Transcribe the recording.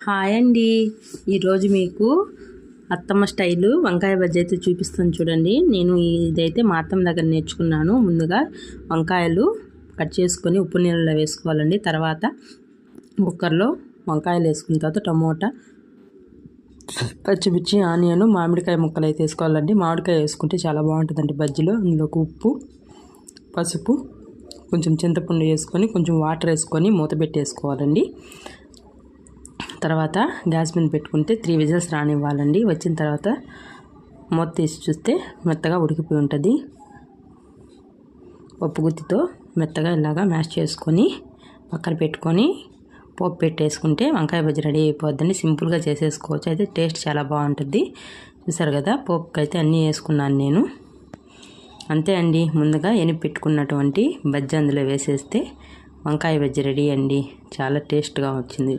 Hi అండి. ఈరోజు మీకు అత్తమ్మ స్టైలు వంకాయ బజ్జీ అయితే చూపిస్తాను చూడండి. నేను ఇదైతే మా అత్తమ్మ దగ్గర నేర్చుకున్నాను. ముందుగా వంకాయలు కట్ చేసుకొని ఉప్పు నీళ్ళలో వేసుకోవాలండి. తర్వాత కుక్కర్లో వంకాయలు వేసుకున్న తర్వాత టమోటా, పచ్చిమిర్చి, ఆనియన్, మామిడికాయ ముక్కలు అయితే వేసుకోవాలండి. మామిడికాయ వేసుకుంటే చాలా బాగుంటుందండి బజ్జీలో. అందులోకి ఉప్పు, పసుపు, కొంచెం చింతపండు వేసుకొని కొంచెం వాటర్ వేసుకొని మూత పెట్టేసుకోవాలండి. తర్వాత గ్యాస్ మీద పెట్టుకుంటే 3 విజిల్స్ రానివ్వాలండి. వచ్చిన తర్వాత మూత తీసి చూస్తే మెత్తగా ఉడికిపోయి ఉంటుంది. పప్పు గుత్తితో మెత్తగా ఇలాగా మ్యాష్ చేసుకొని పక్కన పెట్టుకొని పోపు పెట్టేసుకుంటే వంకాయ బజ్జీ రెడీ అయిపోద్దండి. సింపుల్గా చేసేసుకోవచ్చు. అయితే టేస్ట్ చాలా బాగుంటుంది. చూసారు కదా, పోపుకి అయితే అన్నీ వేసుకున్నాను నేను. అంతే అండి. ముందుగా ఎనిపి పెట్టుకున్నటువంటి బజ్జీ అందులో వేసేస్తే వంకాయ బజ్జీ రెడీ అండి. చాలా టేస్ట్గా వచ్చింది.